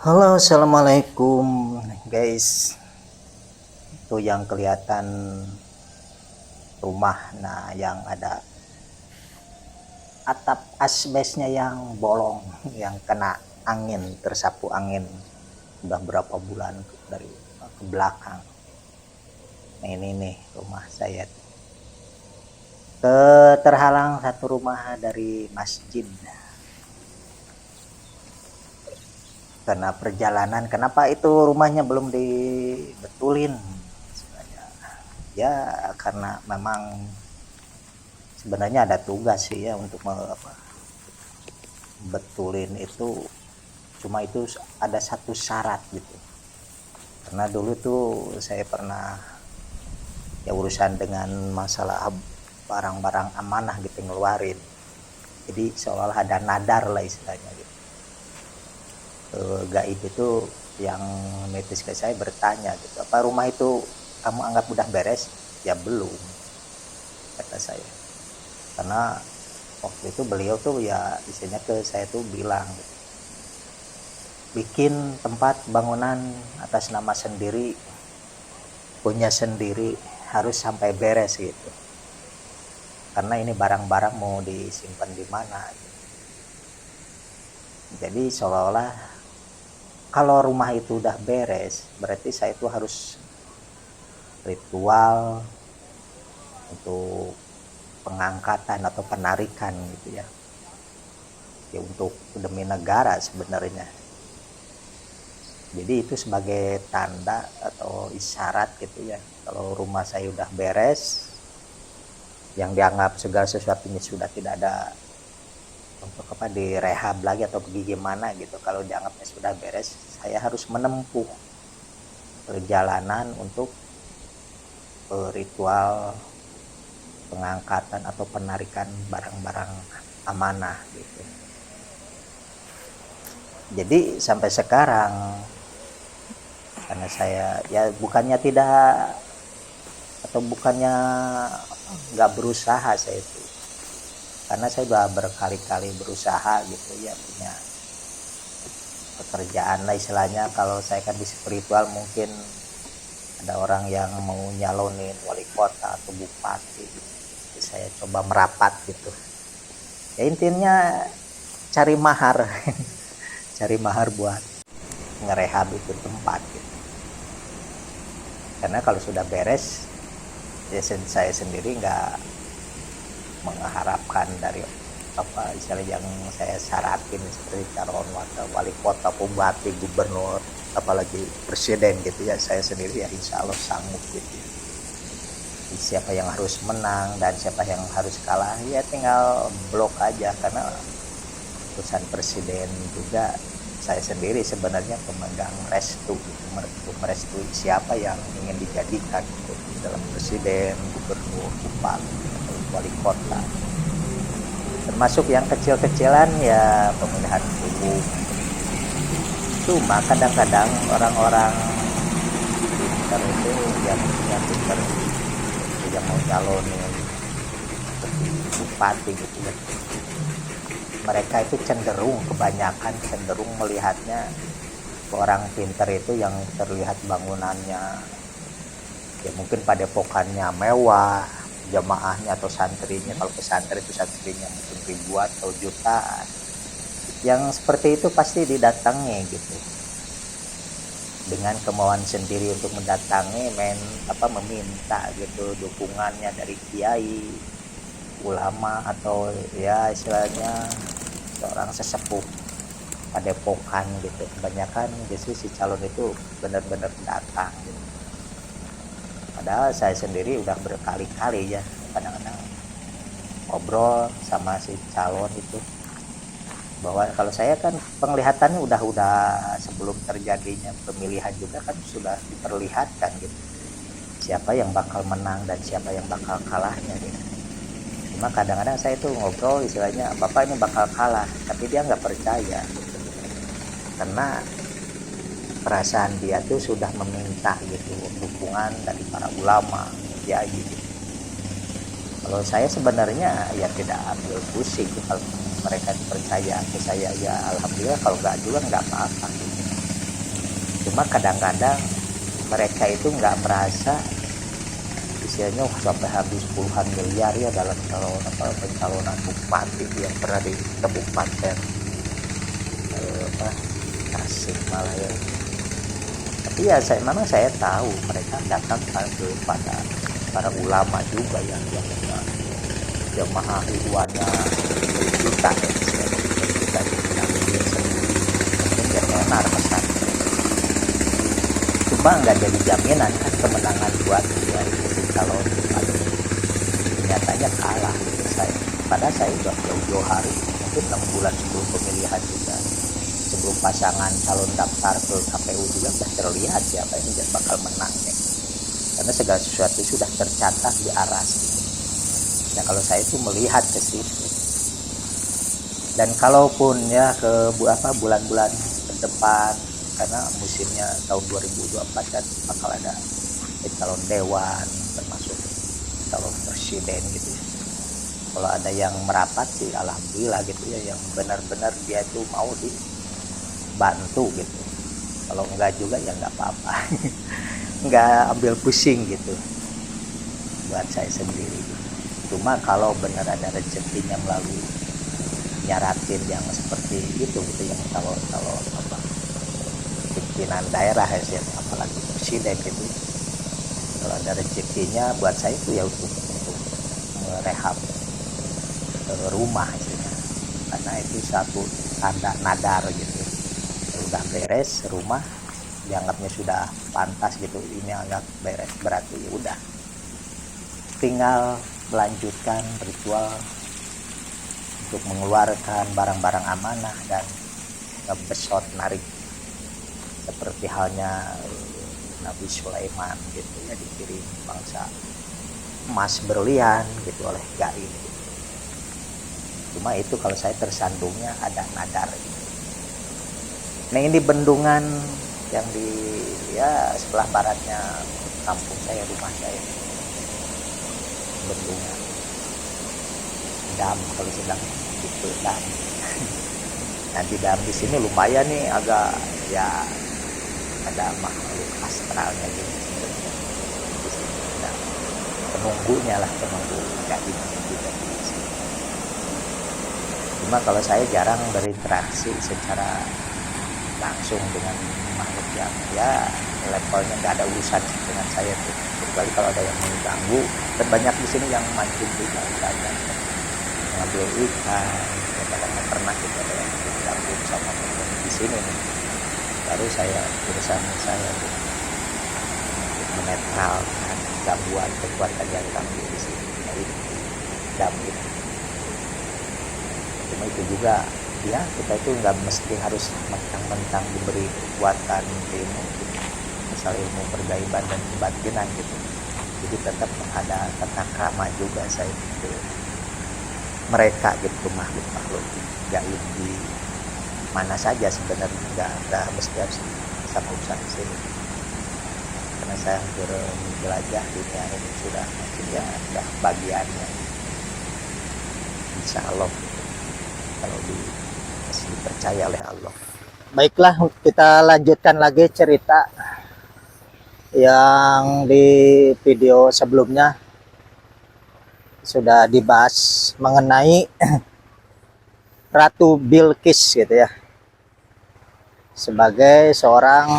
Halo, assalamualaikum guys. Itu yang kelihatan rumah, nah yang ada atap asbesnya yang bolong, yang kena angin, tersapu angin udah berapa bulan dari ke belakang. Nah, ini nih rumah saya, terhalang satu rumah dari masjid karena perjalanan. Kenapa itu rumahnya belum dibetulin sebenarnya? Ya karena memang sebenarnya ada tugas sih ya untuk betulin itu, cuma itu ada satu syarat gitu. Karena dulu tuh saya pernah ya urusan dengan masalah barang-barang amanah gitu ngeluarin, jadi seolah ada nadar lah istilahnya gitu. Gaib itu yang netis ke saya bertanya gitu, apa rumah itu kamu anggap udah beres? Ya belum, kata saya. Karena waktu itu beliau tuh ya isinya ke saya tuh bilang gitu, bikin tempat bangunan atas nama sendiri, punya sendiri, harus sampai beres gitu. Karena ini barang-barang mau disimpan di mana gitu. Jadi seolah-olah kalau rumah itu udah beres, berarti saya itu harus ritual untuk pengangkatan atau penarikan gitu ya. Ya untuk demi negara sebenarnya. Jadi itu sebagai tanda atau isyarat gitu ya, kalau rumah saya udah beres, yang dianggap segala sesuatunya sudah tidak ada untuk direhab lagi atau gimana gitu. Kalau dianggapnya sudah beres, saya harus menempuh perjalanan untuk ritual pengangkatan atau penarikan barang-barang amanah gitu. Jadi sampai sekarang, karena saya ya bukannya tidak atau bukannya nggak berusaha saya itu, karena saya sudah berkali-kali berusaha gitu ya, punya pekerjaan lah istilahnya. Kalau saya kan di spiritual, mungkin ada orang yang mau nyalonin wali kota atau bupati gitu. Jadi saya coba merapat gitu ya, intinya cari mahar cari mahar buat ngerehab itu tempat gitu. Karena kalau sudah beres ya saya sendiri nggak mengharapkan dari apa istilah yang saya syaratkan seperti calon wakil wali kota, bupati, gubernur, apalagi presiden gitu ya. Saya sendiri ya insya Allah sanggup gitu. Siapa yang harus menang dan siapa yang harus kalah ya tinggal blok aja, karena urusan presiden juga saya sendiri sebenarnya pemegang restu gitu, merestui siapa yang ingin dijadikan gitu, dalam presiden, gubernur, bupati, atau wali kota. Termasuk yang kecil-kecilan ya pemilihan umum. Cuma kadang-kadang orang-orang pintar itu yang pintar yang mau calonin seperti bupati gitu ya, mereka itu kebanyakan cenderung melihatnya orang pintar itu yang terlihat bangunannya ya mungkin padepokannya mewah, jamaahnya atau santrinya, kalau pesantren itu santrinya mungkin ribuan atau jutaan. Yang seperti itu pasti didatangi gitu, dengan kemauan sendiri untuk mendatangi meminta gitu dukungannya dari kiai, ulama, atau ya istilahnya seorang sesepuh padepokan gitu. Kebanyakan justru si calon itu benar-benar datang gitu. Padahal saya sendiri udah berkali-kali ya kadang-kadang ngobrol sama si calon itu, bahwa kalau saya kan penglihatannya udah sebelum terjadinya pemilihan juga kan sudah diperlihatkan gitu, siapa yang bakal menang dan siapa yang bakal kalahnya gitu. Cuma kadang-kadang saya tuh ngobrol istilahnya, bapak ini bakal kalah, tapi dia nggak percaya gitu. Karena perasaan dia tuh sudah meminta gitu dukungan dari para ulama, kiai gitu. Kalau saya sebenarnya ya tidak ambil pusing kalau mereka percaya ke saya, ya alhamdulillah, kalau nggak juga nggak apa-apa gitu. Cuma kadang-kadang mereka itu nggak merasa istilahnya sampai habis puluhan miliar ya dalam pencalonan bupati yang pernah di kabupaten Tasik Malaya. Tapi ya memang saya tahu mereka datang pada para ulama juga yang jemaah ribuannya berjuta berjuta biar enak pesan. Cuma nggak jadi jaminan kan kemenangan buat ya itu kalau nyatanya kalah gitu padahal saya udah jauh-jauh hari mungkin 6 bulan sebelum pemilihan juga, sebelum pasangan calon daftar ke KPU juga sudah terlihat siapa yang bakal menang ya. Karena segala sesuatu sudah tercatat di aras. Nah kalau saya itu melihat ke situ. Dan kalaupun ya ke bulan-bulan ke depan, karena musimnya tahun 2024 kan bakal ada calon dewan termasuk calon presiden gitu ya. Kalau ada yang merapat sih alhamdulillah gitu ya, yang benar-benar dia tuh mau dibantu gitu. Kalau enggak juga ya enggak apa-apa. Enggak ambil pusing gitu buat saya sendiri. Cuma kalau benar ada rezekinya melalui nyaratin yang seperti itu gitu, yang kalau pimpinan daerah ya, apalagi presiden gitu, kalau ada rezekinya buat saya itu ya untuk merehab rumah gitu. Karena itu satu tanda nadar gitu, udah beres rumah dianggapnya sudah pantas gitu, ini anggap beres, berarti ya udah tinggal melanjutkan ritual untuk mengeluarkan barang-barang amanah dan ngebesot narik seperti halnya Nabi Sulaiman gitu ya, dikirim bangsa emas berlian gitu oleh gaib gitu. Cuma itu kalau saya tersandungnya ada nadar gitu. Nah ini bendungan yang di ya sebelah baratnya kampung saya, rumah saya, bendungan dam kalau sedang itu dam. Nah di dam di sini lumayan nih, agak ya ada makhluk astralnya gitu sebenarnya. Di sini ada penunggunya lah, penunggu gaibnya juga di sini. Cuma kalau saya jarang berinteraksi secara langsung dengan makhluk yang ya levelnya nggak ada urusan dengan saya tuh. Kecuali kalau ada yang mengganggu, dan banyak di sini yang mancing juga, banyak ngambil ikan, kadang-kadang pernah kita ada yang diganggu sama teman di sini nih. Baru saya urusan saya untuk menetralkan gangguan kekuatan yang ganggu di sini. Nah, itu dam itu. Cuma itu juga ya, kita itu nggak mesti harus mentang-mentang diberi kekuatan ilmu, misal ilmu pergaiban dan kebatinan gitu. Jadi tetap ada tata krama juga saya itu mereka gitu, makhluk-makhluk gaib di mana saja sebenarnya, nggak mesti harus sama urusan di sini. Karena saya hampir menjelajah dunia ini sudah bagiannya, insya Allah kalau dipercaya oleh Allah. Baiklah, kita lanjutkan lagi cerita yang di video sebelumnya sudah dibahas mengenai Ratu Bilqis gitu ya, sebagai seorang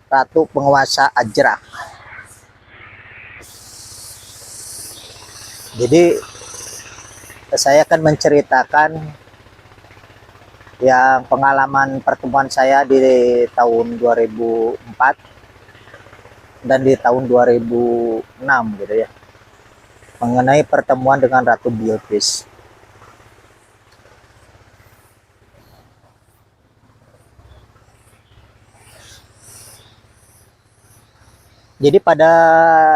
ratu penguasa Ajrak. Jadi saya akan menceritakan yang pengalaman pertemuan saya di tahun 2004 dan di tahun 2006 gitu ya, mengenai pertemuan dengan Ratu Bilqis. Jadi pada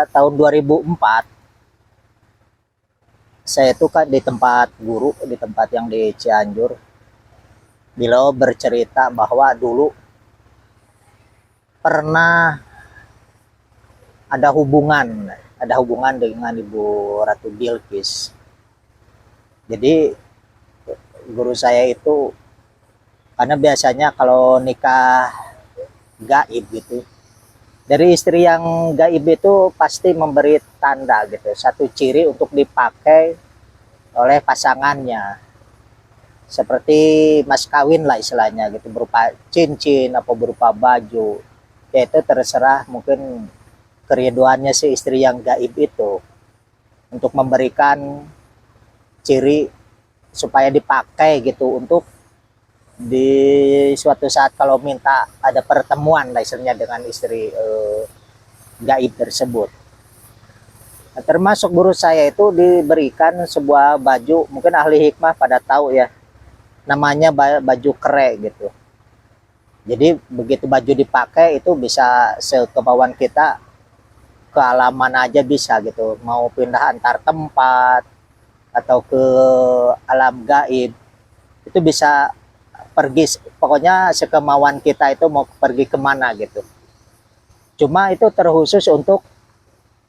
tahun 2004 saya itu kan di tempat guru, di tempat yang di Cianjur. Beliau bercerita bahwa dulu pernah ada hubungan dengan Ibu Ratu Bilqis. Jadi guru saya itu, karena biasanya kalau nikah gaib gitu. Dari istri yang gaib itu pasti memberi tanda gitu, satu ciri untuk dipakai oleh pasangannya. Seperti mas kawin lah istilahnya gitu, berupa cincin atau berupa baju. Ya itu terserah mungkin keriduannya si istri yang gaib itu untuk memberikan ciri supaya dipakai gitu untuk di suatu saat kalau minta ada pertemuan lah istilahnya dengan istri gaib tersebut. Nah, termasuk guru saya itu diberikan sebuah baju, mungkin ahli hikmah pada tahu ya, namanya baju kere gitu. Jadi begitu baju dipakai itu bisa sekemauan kita, ke alam mana aja bisa gitu, mau pindah antar tempat atau ke alam gaib itu bisa pergi, pokoknya sekemauan kita itu mau pergi kemana gitu. Cuma itu terkhusus untuk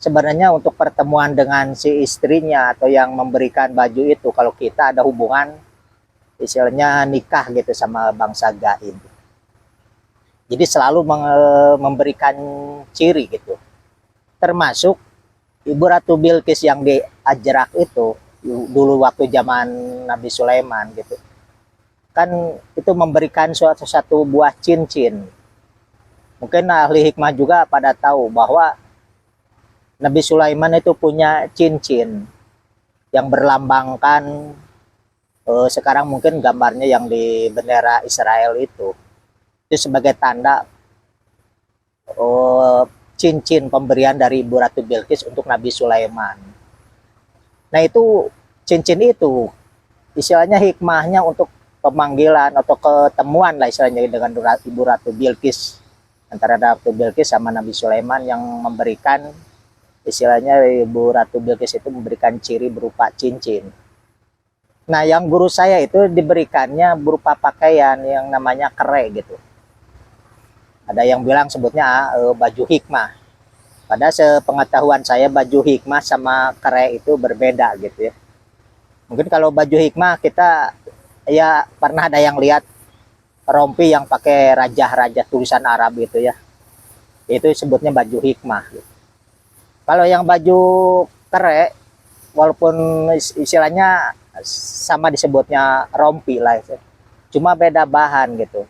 sebenarnya untuk pertemuan dengan si istrinya atau yang memberikan baju itu kalau kita ada hubungan istilahnya nikah gitu sama bangsa gaib. Jadi selalu memberikan ciri gitu. Termasuk Ibu Ratu Bilqis yang di Ajrak itu dulu waktu zaman Nabi Sulaiman gitu. Kan itu memberikan suatu satu buah cincin. Mungkin ahli hikmah juga pada tahu bahwa Nabi Sulaiman itu punya cincin yang berlambangkan sekarang mungkin gambarnya yang di bendera Israel itu sebagai tanda cincin pemberian dari Ibu Ratu Bilqis untuk Nabi Sulaiman. Nah itu cincin itu istilahnya hikmahnya untuk pemanggilan atau ketemuan lah istilahnya dengan Ibu Ratu Bilqis, antara Ratu Bilqis sama Nabi Sulaiman yang memberikan istilahnya Ibu Ratu Bilqis itu memberikan ciri berupa cincin. Nah yang guru saya itu diberikannya berupa pakaian yang namanya kere gitu. Ada yang bilang sebutnya baju hikmah. Pada sepengetahuan saya baju hikmah sama kere itu berbeda gitu ya. Mungkin kalau baju hikmah kita ya pernah ada yang lihat rompi yang pakai raja-raja tulisan Arab gitu ya. Itu sebutnya baju hikmah gitu. Kalau yang baju kere walaupun istilahnya sama disebutnya rompi lah itu. Cuma beda bahan gitu.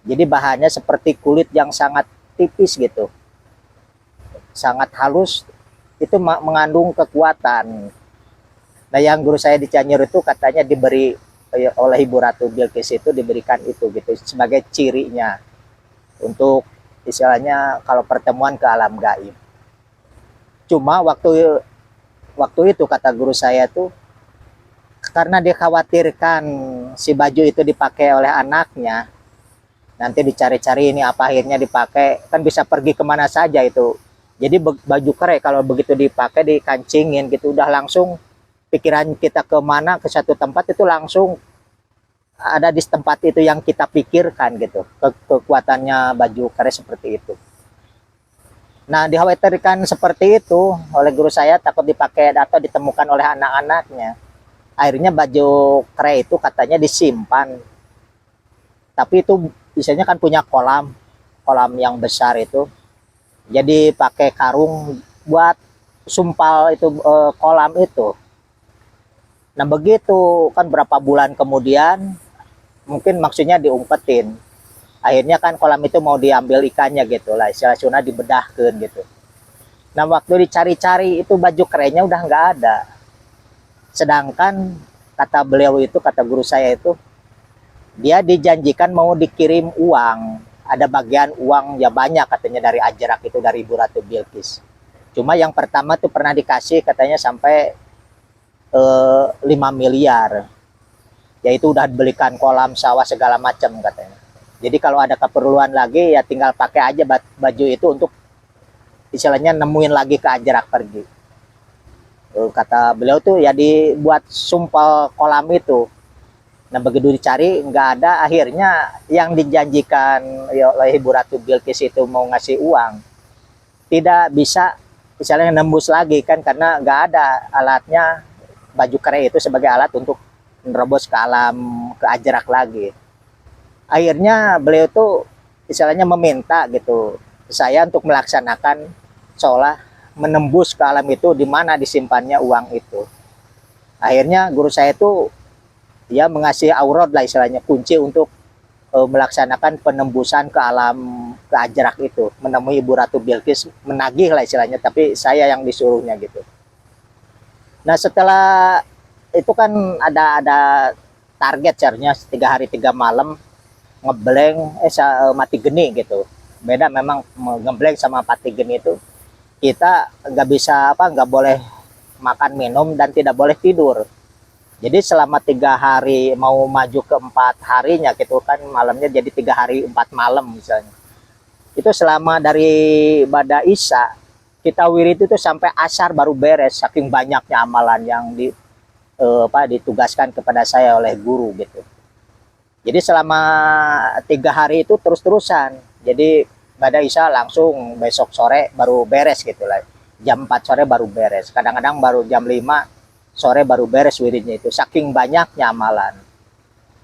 Jadi bahannya seperti kulit yang sangat tipis gitu. Sangat halus, itu mengandung kekuatan. Nah yang guru saya di Cianjur itu katanya diberi oleh Ibu Ratu Bilqis itu diberikan itu gitu sebagai cirinya. Untuk istilahnya kalau pertemuan ke alam gaib. Cuma waktu itu kata guru saya tuh karena dikhawatirkan si baju itu dipakai oleh anaknya, nanti dicari-cari ini apa akhirnya dipakai, kan bisa pergi kemana saja itu. Jadi baju kere kalau begitu dipakai dikancingin gitu udah langsung pikiran kita kemana ke satu tempat itu langsung ada di tempat itu yang kita pikirkan gitu. Kekuatannya baju kere seperti itu. Nah dikhawatirkan seperti itu oleh guru saya, takut dipakai atau ditemukan oleh anak-anaknya. Akhirnya baju kere itu katanya disimpan. Tapi itu biasanya kan punya kolam yang besar itu. Jadi pakai karung buat sumpal itu kolam itu. Nah begitu kan berapa bulan kemudian mungkin maksudnya diumpetin. Akhirnya kan kolam itu mau diambil ikannya gitu lah, istilah Sunda dibedahkan gitu. Nah waktu dicari-cari itu baju kerennya udah nggak ada. Sedangkan kata beliau itu, kata guru saya itu, dia dijanjikan mau dikirim uang. Ada bagian uang ya banyak katanya dari Ajrak itu, dari Ibu Ratu Bilqis. Cuma yang pertama tuh pernah dikasih katanya sampai 5 miliar. Yaitu udah dibelikan kolam, sawah segala macam katanya. Jadi kalau ada keperluan lagi ya tinggal pakai aja baju itu untuk istilahnya nemuin lagi ke Ajrak pergi. Kata beliau tuh ya dibuat sumpal kolam itu. Nah begitu dicari nggak ada, akhirnya yang dijanjikan oleh Ibu Ratu Bilqis itu mau ngasih uang tidak bisa misalnya nembus lagi kan, karena nggak ada alatnya baju kere itu sebagai alat untuk menerobos ke alam ke Ajrak lagi. Akhirnya beliau tuh istilahnya meminta gitu saya untuk melaksanakan seolah menembus ke alam itu di mana disimpannya uang itu. Akhirnya guru saya itu ya mengasih aurot lah istilahnya, kunci untuk melaksanakan penembusan ke alam ke Ajrak itu, menemui Ibu Ratu Bilqis, menagih lah istilahnya, tapi saya yang disuruhnya gitu. Nah setelah itu kan ada target caranya 3 hari 3 malam ngebleng mati geni gitu. Beda memang ngebleng sama mati geni itu, kita nggak bisa nggak boleh makan minum dan tidak boleh tidur. Jadi selama 3 hari mau maju ke 4 harinya gitu kan, malamnya jadi 3 hari 4 malam misalnya. Itu selama dari Bada Isya kita wirid itu sampai asar baru beres, saking banyaknya amalan yang ditugaskan kepada saya oleh guru gitu. Jadi selama 3 hari itu terus-terusan. Jadi Bada Isya langsung besok sore baru beres gitu lah. Jam 4 sore baru beres. Kadang-kadang baru jam 5 sore baru beres wiridnya itu. Saking banyaknya amalan.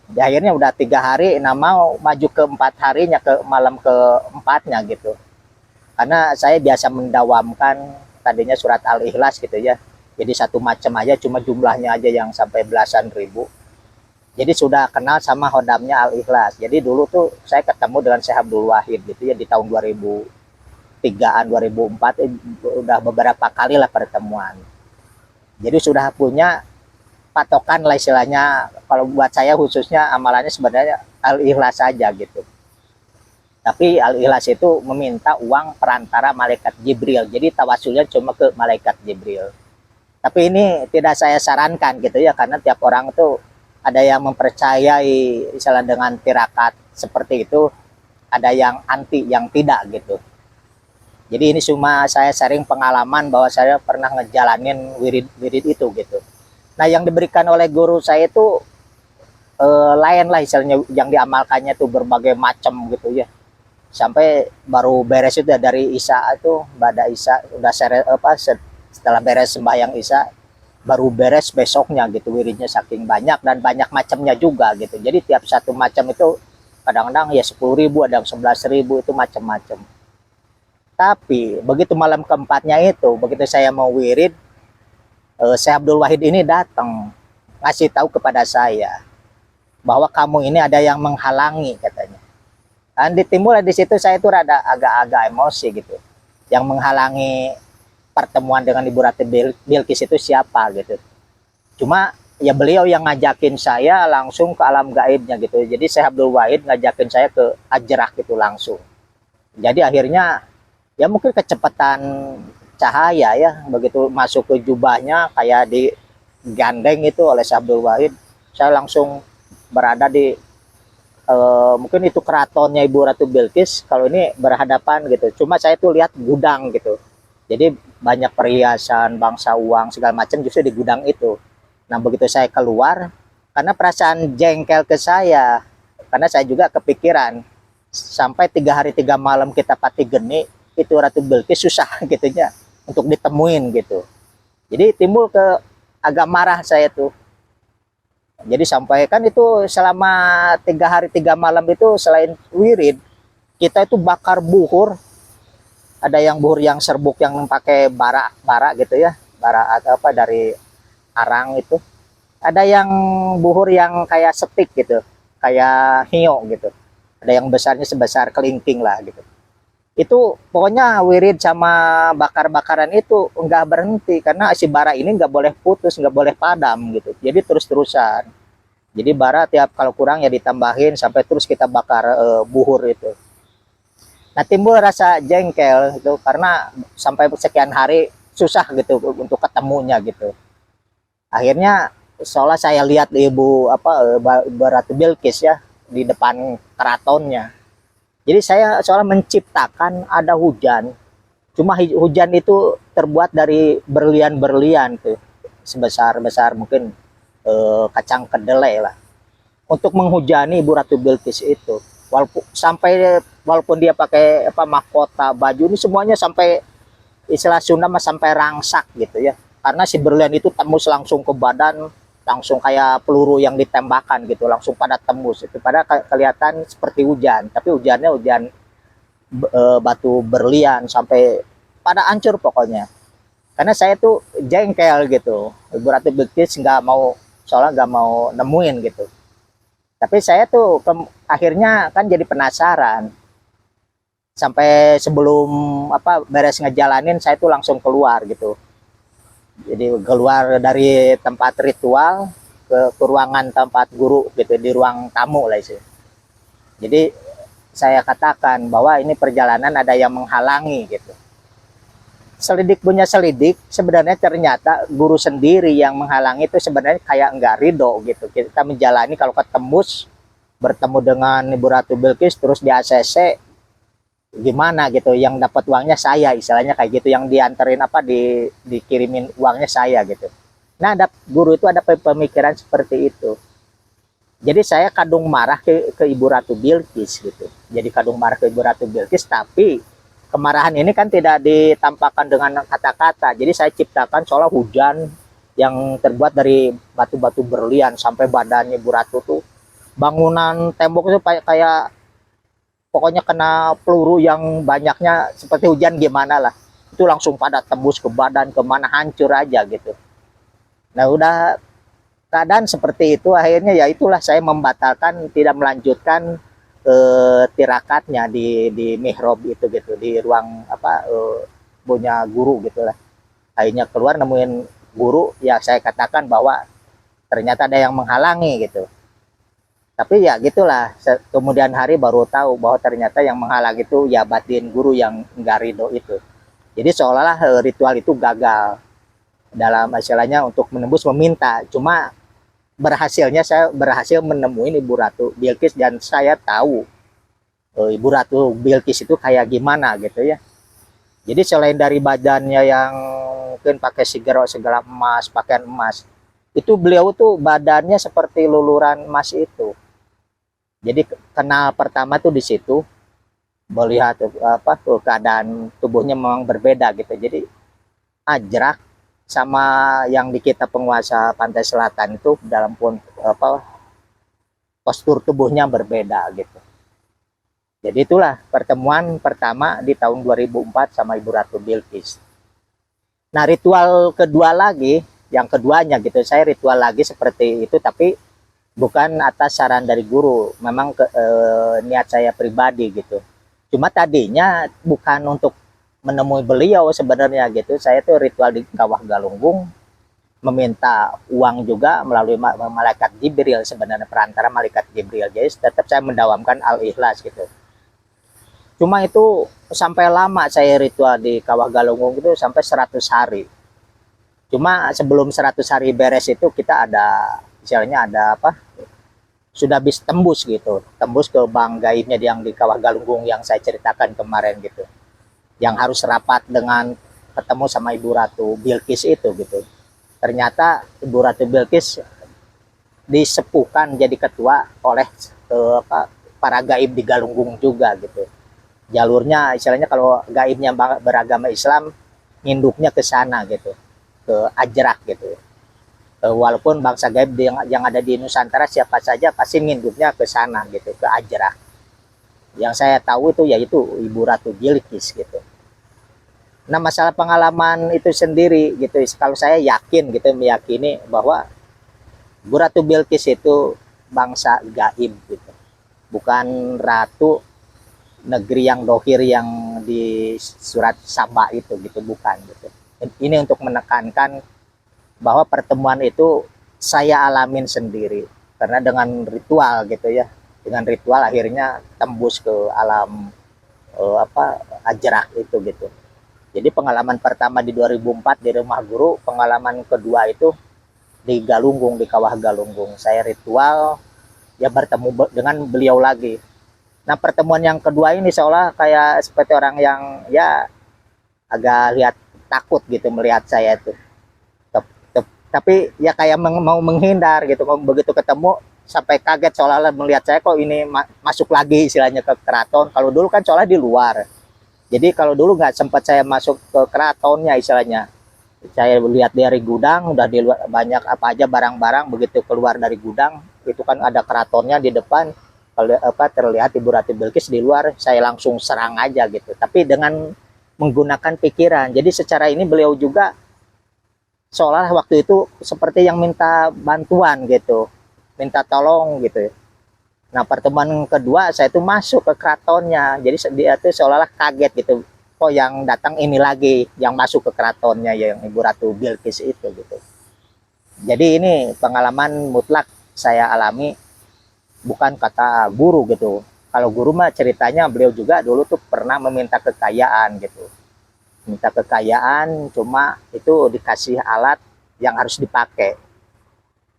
Di akhirnya udah 3 hari, nah mau maju ke 4 harinya, ke malam ke-4-nya gitu. Karena saya biasa mendawamkan tadinya surat Al-Ikhlas gitu ya. Jadi satu macam aja, cuma jumlahnya aja yang sampai belasan ribu. Jadi sudah kenal sama hodamnya Al-Ikhlas. Jadi dulu tuh saya ketemu dengan Syekh Abdul Wahid gitu ya di tahun 2003-an, 2004 udah beberapa kali lah pertemuan. Jadi sudah punya patokan lah istilahnya. Kalau buat saya khususnya amalannya sebenarnya Al-Ikhlas saja gitu. Tapi Al-Ikhlas itu meminta uang perantara malaikat Jibril. Jadi tawasulnya cuma ke malaikat Jibril. Tapi ini tidak saya sarankan gitu ya, karena tiap orang itu ada yang mempercayai misalnya dengan tirakat seperti itu, ada yang anti, yang tidak gitu. Jadi ini cuma saya sharing pengalaman bahwa saya pernah ngejalanin wirid itu gitu. Nah yang diberikan oleh guru saya itu lain lah istilahnya, yang diamalkannya tuh berbagai macam gitu ya. Sampai baru beres itu dari Isya itu, Bada Isya udah setelah beres sembahyang Isya baru beres besoknya gitu wiridnya, saking banyak dan banyak macamnya juga gitu. Jadi tiap satu macam itu kadang-kadang ya 10.000, ada 11.000, itu macam-macam. Tapi begitu malam keempatnya itu, begitu saya mau wirid, Syekh Abdul Wahid ini datang ngasih tahu kepada saya bahwa kamu ini ada yang menghalangi katanya. Dan ditimbul di situ saya itu rada agak-agak emosi gitu. Yang menghalangi pertemuan dengan Ibu Ratu Bilqis itu siapa gitu. Cuma ya beliau yang ngajakin saya langsung ke alam gaibnya gitu. Jadi Syekh Abdul Wahid ngajakin saya ke Ajrak gitu langsung. Jadi akhirnya ya mungkin kecepatan cahaya ya, begitu masuk ke jubahnya kayak digandeng itu oleh Syekh Abdul Wahid, saya langsung berada di mungkin itu keratonnya Ibu Ratu Bilqis, kalau ini berhadapan gitu. Cuma saya tuh lihat gudang gitu. Jadi banyak perhiasan, bangsa uang segala macam justru di gudang itu. Nah begitu saya keluar, karena perasaan jengkel ke saya, karena saya juga kepikiran sampai 3 hari 3 malam kita pati geni itu Ratu Bilqis susah gitunya untuk ditemuin gitu. Jadi timbul ke agak marah saya tuh. Jadi sampai kan itu selama 3 hari 3 malam itu selain wirid, kita itu bakar buhur. Ada yang buhur yang serbuk yang pakai bara gitu ya, bara atau apa dari arang itu. Ada yang buhur yang kayak setik gitu, kayak hiyo gitu. Ada yang besarnya sebesar kelingking lah gitu. Itu pokoknya wirid sama bakar-bakaran itu enggak berhenti, karena si bara ini enggak boleh putus, enggak boleh padam gitu. Jadi terus-terusan. Jadi bara tiap kalau kurang ya ditambahin sampai terus kita bakar buhur itu. Nah timbul rasa jengkel itu karena sampai sekian hari susah gitu untuk ketemunya gitu. Akhirnya seolah saya lihat Ibu Ratu Bilqis ya di depan keratonnya. Jadi saya seolah menciptakan ada hujan. Cuma hujan itu terbuat dari berlian-berlian tuh, sebesar mungkin kacang kedelai lah. Untuk menghujani Ibu Ratu Bilqis itu. Walaupun dia pakai mahkota, baju ini semuanya sampai istilah Sunda sampai rangsak gitu ya. Karena si berlian itu tembus langsung ke badan, langsung kayak peluru yang ditembakkan gitu, langsung pada tembus itu, pada kelihatan seperti hujan, tapi hujannya hujan batu berlian sampai pada hancur pokoknya. Karena saya tuh jengkel gitu, Ibu Ratu Bilqis nggak mau, soalnya nggak mau nemuin gitu. Tapi saya tuh akhirnya kan jadi penasaran, sampai sebelum apa beres ngejalanin saya tuh langsung keluar gitu. Jadi keluar dari tempat ritual ke ruangan tempat guru gitu, di ruang tamu lah sih. Jadi saya katakan bahwa ini perjalanan ada yang menghalangi gitu. Selidik punya selidik, sebenarnya ternyata guru sendiri yang menghalangi itu sebenarnya kayak enggak ridho gitu. Kita menjalani kalau ketembus bertemu dengan Ibu Ratu Bilqis terus di ACC gimana gitu, yang dapat uangnya saya, istilahnya kayak gitu, yang dianterin apa dikirimin uangnya saya gitu. Nah, ada guru itu ada pemikiran seperti itu. Jadi saya kadung marah ke Ibu Ratu Bilqis gitu. Jadi kadung marah ke Ibu Ratu Bilqis, tapi kemarahan ini kan tidak ditampakkan dengan kata-kata. Jadi saya ciptakan seolah hujan yang terbuat dari batu-batu berlian sampai badannya Ibu Ratu tuh, bangunan tembok itu kayak pokoknya kena peluru yang banyaknya seperti hujan gimana lah. Itu langsung pada tembus ke badan, kemana hancur aja gitu. Nah udah keadaan seperti itu, akhirnya ya itulah saya membatalkan, tidak melanjutkan tirakatnya di mihrab itu gitu, di ruang apa punya guru gitulah. Akhirnya keluar nemuin guru, ya saya katakan bahwa ternyata ada yang menghalangi gitu. Tapi ya gitulah, kemudian hari baru tahu bahwa ternyata yang menghalang itu ya batin guru yang enggak ridho itu. Jadi seolah-olah ritual itu gagal dalam istilahnya untuk menembus meminta. Cuma berhasilnya saya berhasil menemui Ibu Ratu Bilqis, dan saya tahu Ibu Ratu Bilqis itu kayak gimana gitu ya. Jadi selain dari badannya yang mungkin pakai segala emas, pakaian emas, itu beliau tuh badannya seperti luluran emas itu. Jadi kenal pertama tuh di situ, melihat apa tuh keadaan tubuhnya memang berbeda gitu. Jadi ajrak sama yang di kita penguasa pantai selatan itu dalam pun apa postur tubuhnya berbeda gitu. Jadi itulah pertemuan pertama di tahun 2004 sama Ibu Ratu Bilqis. Nah, ritual kedua lagi, yang keduanya gitu, saya ritual lagi seperti itu, tapi bukan atas saran dari guru, memang niat saya pribadi gitu. Cuma tadinya bukan untuk menemui beliau sebenarnya gitu. Saya tuh ritual di Kawah Galunggung, meminta uang juga melalui malaikat Jibril, sebenarnya perantara malaikat Jibril. Jadi tetap saya mendawamkan al-ikhlas gitu. Cuma itu sampai lama saya ritual di Kawah Galunggung itu sampai 100 hari. Cuma sebelum 100 hari beres itu kita ada misalnya ada apa, sudah bisa tembus gitu, tembus ke bank gaibnya yang di Kawah Galunggung yang saya ceritakan kemarin gitu, yang harus rapat dengan ketemu sama Ibu Ratu Bilqis itu gitu. Ternyata Ibu Ratu Bilqis disepuhkan jadi ketua oleh para gaib di Galunggung juga gitu. Jalurnya istilahnya kalau gaibnya beragama Islam, nginduknya ke sana gitu, ke Ajrak gitu. Walaupun bangsa gaib yang ada di Nusantara siapa saja pasti nginduknya ke sana gitu, ke Ajrak. Yang saya tahu itu yaitu Ibu Ratu Bilqis gitu. Nah, masalah pengalaman itu sendiri gitu, kalau saya yakin gitu, meyakini bahwa Ibu Ratu Bilqis itu bangsa gaib gitu, bukan ratu negeri yang dohir yang di surat Saba itu gitu, bukan gitu. Ini untuk menekankan bahwa pertemuan itu saya alamin sendiri, karena dengan ritual gitu ya, dengan ritual akhirnya tembus ke alam Ajrak itu gitu. Jadi pengalaman pertama di 2004 di rumah guru, pengalaman kedua itu di Galunggung, di Kawah Galunggung. Saya ritual ya bertemu dengan beliau lagi. Nah, pertemuan yang kedua ini seolah kayak seperti orang yang ya agak lihat takut gitu melihat saya itu. Tapi ya kayak mau menghindar gitu. Begitu ketemu sampai kaget seolah-olah melihat saya, kok ini masuk lagi istilahnya ke keraton. Kalau dulu kan seolah di luar. Jadi kalau dulu nggak sempat saya masuk ke keratonnya istilahnya. Saya lihat dari gudang udah di luar banyak apa aja barang-barang, begitu keluar dari gudang itu kan ada keratonnya di depan, kalau apa terlihat Ibu Ratu Bilqis di luar, saya langsung serang aja gitu, tapi dengan menggunakan pikiran. Jadi secara ini beliau juga seolah waktu itu seperti yang minta bantuan gitu, minta tolong gitu. Nah pertemuan kedua saya tuh masuk ke keratonnya, jadi dia tuh seolah-olah kaget gitu, kok yang datang ini lagi, yang masuk ke keratonnya yang Ibu Ratu Bilqis itu gitu. Jadi ini pengalaman mutlak saya alami, bukan kata guru gitu. Kalau guru mah ceritanya beliau juga dulu tuh pernah meminta kekayaan gitu, minta kekayaan, cuma itu dikasih alat yang harus dipakai.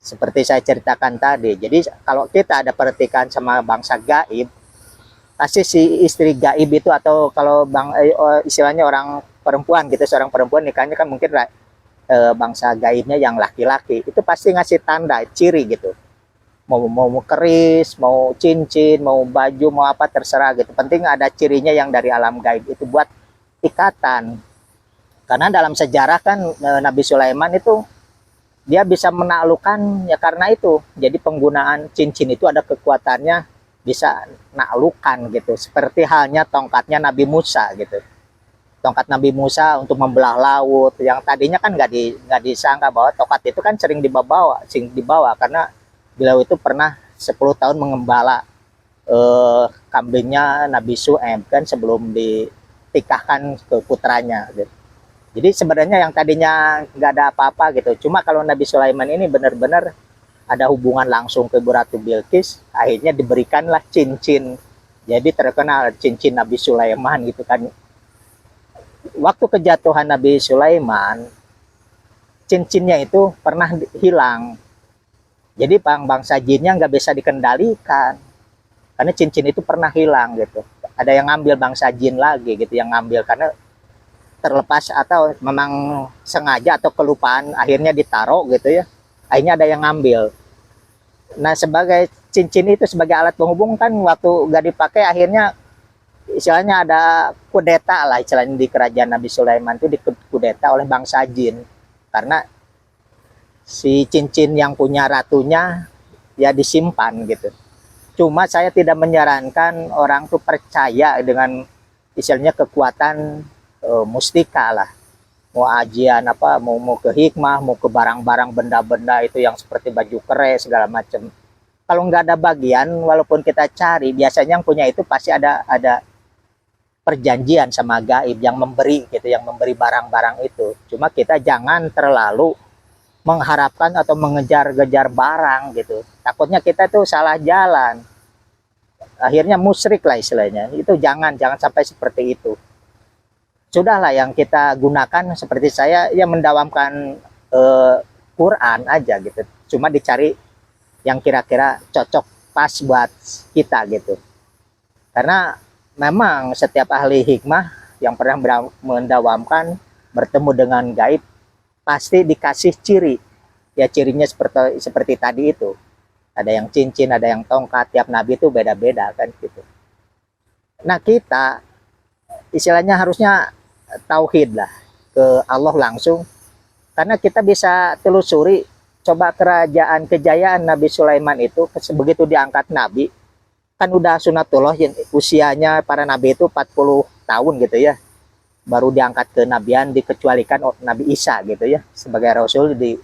Seperti saya ceritakan tadi, jadi kalau kita ada pertikaian sama bangsa gaib, pasti si istri gaib itu, atau kalau istilahnya orang perempuan gitu, seorang perempuan nikahnya kan mungkin bangsa gaibnya yang laki-laki, itu pasti ngasih tanda ciri gitu, mau keris, mau cincin, mau baju, mau apa terserah gitu, penting ada cirinya yang dari alam gaib itu buat ikatan. Karena dalam sejarah kan Nabi Sulaiman itu dia bisa menaklukkan ya karena itu. Jadi penggunaan cincin itu ada kekuatannya, bisa naklukan gitu. Seperti halnya tongkatnya Nabi Musa gitu. Tongkat Nabi Musa untuk membelah laut, yang tadinya kan nggak disangka bahwa tongkat itu kan sering dibawa karena beliau itu pernah 10 tahun mengembala kambingnya Nabi Su'aib kan sebelum ditikahkan ke putranya gitu. Jadi sebenarnya yang tadinya nggak ada apa-apa gitu. Cuma kalau Nabi Sulaiman ini benar-benar ada hubungan langsung ke Ibu Ratu Bilqis, akhirnya diberikanlah cincin. Jadi terkenal cincin Nabi Sulaiman gitu kan. Waktu kejatuhan Nabi Sulaiman, cincinnya itu pernah hilang. Jadi bangsa jinnya nggak bisa dikendalikan. Karena cincin itu pernah hilang gitu. Ada yang ngambil bangsa jin lagi gitu, yang ngambil karena terlepas atau memang sengaja atau kelupaan akhirnya ditaruh gitu ya, akhirnya ada yang ngambil. Nah sebagai cincin itu sebagai alat penghubung kan waktu gak dipakai akhirnya istilahnya ada kudeta lah istilahnya di kerajaan Nabi Sulaiman itu, dikudeta oleh bangsa jin karena si cincin yang punya ratunya ya disimpan gitu. Cuma saya tidak menyarankan orang tuh percaya dengan istilahnya kekuatan mustika lah, mau ajian apa, mau ke hikmah, mau ke barang-barang benda-benda itu yang seperti baju keres segala macam. Kalau nggak ada bagian, walaupun kita cari, biasanya yang punya itu pasti ada perjanjian sama gaib yang memberi gitu, yang memberi barang-barang itu. Cuma kita jangan terlalu mengharapkan atau mengejar-gejar barang gitu. Takutnya kita tuh salah jalan. Akhirnya musyrik lah istilahnya. Itu jangan sampai seperti itu. Sudahlah yang kita gunakan seperti saya yang mendawamkan Quran aja gitu, cuma dicari yang kira-kira cocok pas buat kita gitu. Karena memang setiap ahli hikmah yang pernah mendawamkan bertemu dengan gaib pasti dikasih ciri, ya cirinya seperti tadi itu, ada yang cincin, ada yang tongkat, tiap nabi itu beda-beda kan gitu. Nah kita istilahnya harusnya tauhid lah ke Allah langsung, karena kita bisa telusuri coba kerajaan kejayaan Nabi Sulaiman itu begitu diangkat nabi kan udah sunatullah, usianya para nabi itu 40 tahun gitu ya, baru diangkat ke nabian, dikecualikan Nabi Isa gitu ya sebagai rasul di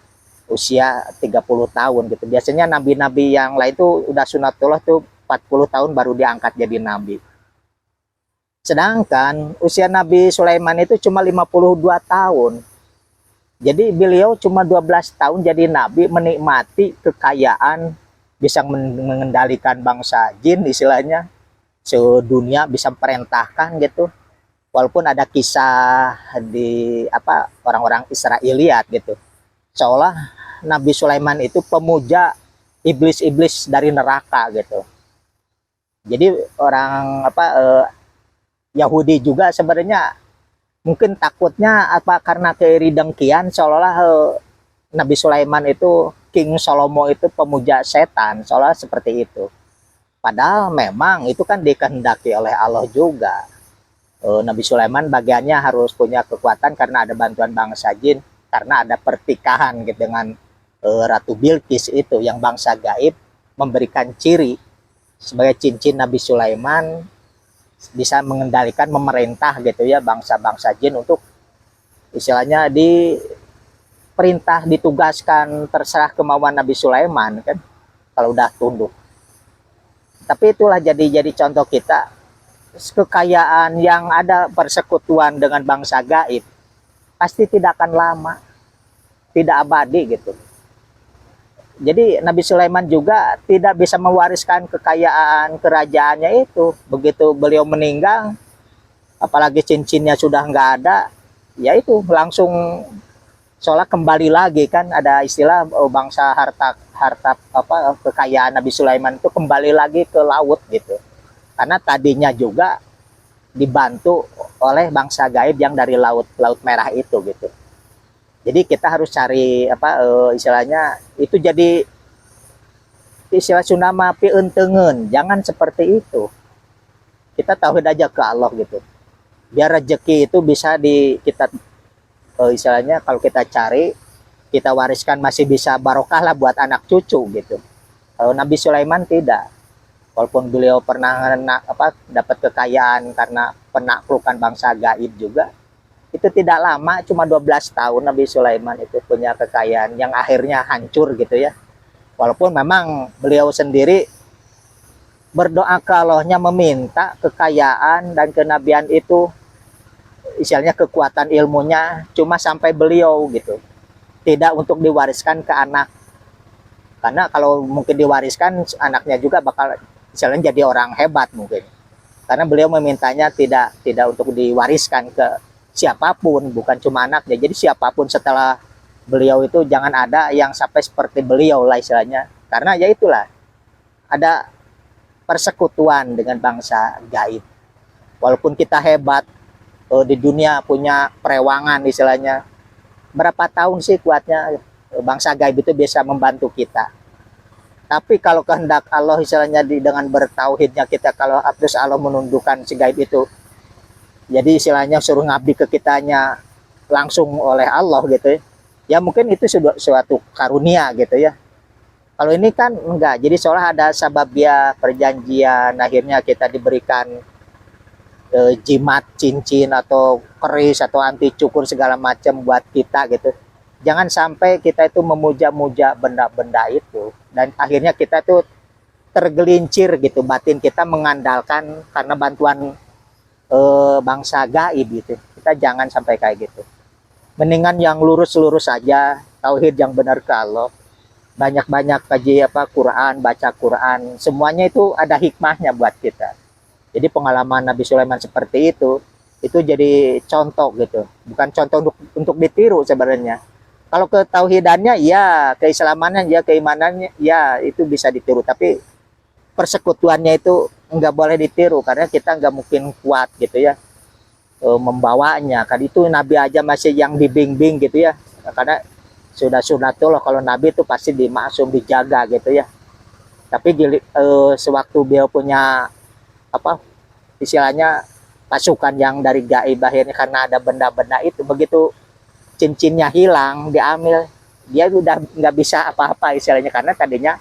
usia 30 tahun gitu. Biasanya nabi-nabi yang lain tuh udah sunatullah tuh 40 tahun baru diangkat jadi nabi. Sedangkan usia Nabi Sulaiman itu cuma 52 tahun. Jadi beliau cuma 12 tahun jadi nabi, menikmati kekayaan, bisa mengendalikan bangsa jin istilahnya, sedunia bisa perintahkan gitu. Walaupun ada kisah di apa orang-orang Israeliat gitu. Seolah Nabi Sulaiman itu pemuja iblis-iblis dari neraka gitu. Jadi orang apa Yahudi juga sebenarnya mungkin takutnya apa karena keiri dengkian seolah-olah Nabi Sulaiman itu, King Salomo itu pemuja setan, seolah seperti itu. Padahal memang itu kan dikehendaki oleh Allah juga. Nabi Sulaiman bagiannya harus punya kekuatan karena ada bantuan bangsa jin. karena ada pertikahan gitu dengan Ratu Bilqis itu yang bangsa gaib, memberikan ciri sebagai cincin Nabi Sulaiman bisa mengendalikan, memerintah gitu ya bangsa-bangsa jin untuk istilahnya diperintah, ditugaskan, terserah kemauan Nabi Sulaiman kan kalau udah tunduk. Tapi itulah jadi contoh kita, kekayaan yang ada persekutuan dengan bangsa gaib pasti tidak akan lama, tidak abadi gitu. Jadi Nabi Sulaiman juga tidak bisa mewariskan kekayaan kerajaannya itu. Begitu beliau meninggal, apalagi cincinnya sudah nggak ada, ya itu langsung seolah kembali lagi kan, ada istilah bangsa harta kekayaan Nabi Sulaiman itu kembali lagi ke laut gitu. Karena tadinya juga dibantu oleh bangsa gaib yang dari laut merah itu gitu. Jadi kita harus cari istilahnya itu jadi istilah Sunda pientengen, jangan seperti itu. Kita tauhid aja ke Allah gitu. Biar rezeki itu bisa kita istilahnya kalau kita cari, kita wariskan masih bisa barokah lah buat anak cucu gitu. Kalau Nabi Sulaiman tidak. Walaupun beliau pernah dapat kekayaan karena penaklukan bangsa gaib juga, itu tidak lama, cuma 12 tahun Nabi Sulaiman itu punya kekayaan yang akhirnya hancur gitu ya. Walaupun memang beliau sendiri berdoa ke Allahnya, meminta kekayaan dan kenabian itu, istilahnya kekuatan ilmunya cuma sampai beliau gitu, tidak untuk diwariskan ke anak. Karena kalau mungkin diwariskan, anaknya juga bakal istilahnya jadi orang hebat mungkin. Karena beliau memintanya tidak untuk diwariskan ke siapapun, bukan cuma anaknya. Jadi siapapun setelah beliau itu jangan ada yang sampai seperti beliau lah istilahnya. Karena ya itulah, ada persekutuan dengan bangsa gaib. Walaupun kita hebat di dunia, punya perewangan istilahnya, berapa tahun sih kuatnya bangsa gaib itu bisa membantu kita. Tapi kalau kehendak Allah istilahnya dengan bertauhidnya kita, kalau terus Allah menundukkan si gaib itu, jadi istilahnya suruh ngabdi ke kitanya langsung oleh Allah gitu ya, ya mungkin itu suatu karunia gitu ya. Kalau ini kan enggak, jadi seolah ada sababia perjanjian, akhirnya kita diberikan jimat, cincin atau keris atau anti cukur segala macam buat kita gitu. Jangan sampai kita itu memuja-muja benda-benda itu dan akhirnya kita tuh tergelincir gitu, batin kita mengandalkan karena bantuan bangsa gaib gitu. Kita jangan sampai kayak gitu. Mendingan yang lurus-lurus saja, tauhid yang benar ke Allah. Banyak-banyak kaji Quran, baca Quran, semuanya itu ada hikmahnya buat kita. Jadi pengalaman Nabi Sulaiman seperti itu jadi contoh gitu, bukan contoh untuk ditiru sebenarnya. Kalau ketauhidannya ya, keislamannya ya, keimanannya ya, itu bisa ditiru. Tapi persekutuannya itu nggak boleh ditiru karena kita nggak mungkin kuat gitu ya membawanya. Kan itu Nabi aja masih yang dibimbing gitu ya. Karena sudah sunatullah kalau Nabi itu pasti dimaksum, dijaga gitu ya. Tapi sewaktu beliau punya istilahnya pasukan yang dari gaib, akhirnya karena ada benda-benda itu, begitu cincinnya hilang, diambil, dia udah nggak bisa apa-apa istilahnya, karena tadinya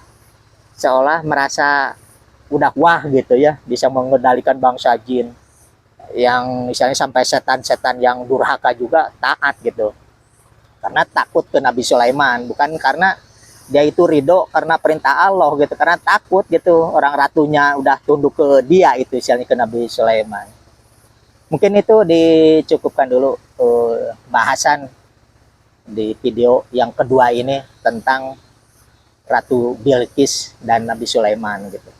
seolah merasa udah wah gitu ya, bisa mengendalikan bangsa jin yang misalnya sampai setan-setan yang durhaka juga taat gitu, karena takut ke Nabi Sulaiman, bukan karena dia itu ridho karena perintah Allah gitu, karena takut gitu orang ratunya udah tunduk ke dia, itu istilahnya ke Nabi Sulaiman. Mungkin itu dicukupkan dulu bahasan di video yang kedua ini tentang Ratu Bilqis dan Nabi Sulaiman gitu.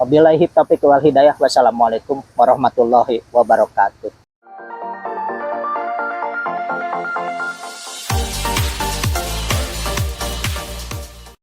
Wabillahi taufiq wal hidayah. Wassalamualaikum warahmatullahi wabarakatuh.